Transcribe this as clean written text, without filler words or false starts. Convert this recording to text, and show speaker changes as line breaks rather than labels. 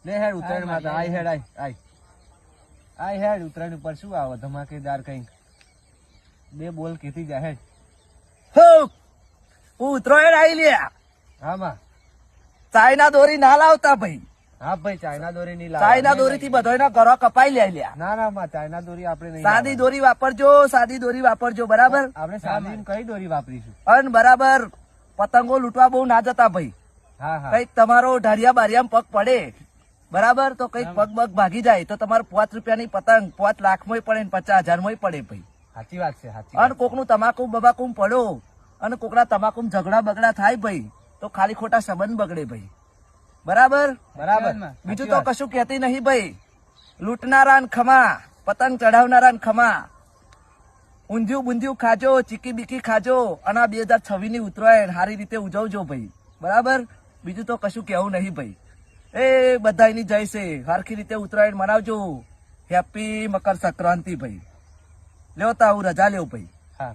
લે હેડ ઉત્તરાયણ માં આઈ હેડ આઈ હેડ ઉત્તરાયણ ઉપર શું આવે ધમાકેદાર કઈક બે બોલ કેથી જાય હેડ
ઉત્તરાયણ આવી લે
હા માં
ચાઇના દોરી ના લાવતા ભાઈ
હા ભાઈ ચાઇના દોરી ની
ચાઇના દોરી થી બધો ઘરો કપાઈ લે લ્યા
ના ના માં ચાઇના દોરી આપણે નહીં
સાદી દોરી વાપરજો બરાબર
આપણે સાદી કઈ દોરી વાપરીશું
અને બરાબર પતંગો લૂંટવા બહુ ના જતા ભાઈ
હા હા
કઈક તમારો ઢારિયા બારિયામાં પગ પડે બરાબર તો કઈક પગ બગ ભાગી જાય તો તમારે 5 રૂપિયાની પતંગ 5 લાખ માં પડે 50,000 માં પડે ભાઈ
સાચી વાત છે સાચી
અને કોકનું તમાકુ બબાકુ પડ્યો અને કોકના તમાકુ ઝઘડા બગડા થાય ભાઈ તો ખાલી ખોટા સંબંધ બગડે ભાઈ બરાબર
બરાબર
બીજું તો કશું કહેતી નહીં ભાઈ લૂંટનારા ને ખમા પતંગ ચડાવનારા ને ખમા ઊંધિયું બુંધિયું ખાજો ચીકી બીકી ખાજો અને 2026 ની ઉત્તરાયણ સારી રીતે ઉજવજો ભાઈ બરાબર બીજું તો કશું કેવું નહીં ભાઈ એ બધાની જય છે હરખી રીતે ઉત્તરાયણ મનાવજો હેપી મકર સંક્રાંતિ ભાઈ લ્યો તા હું રજા લેવું ભાઈ
હા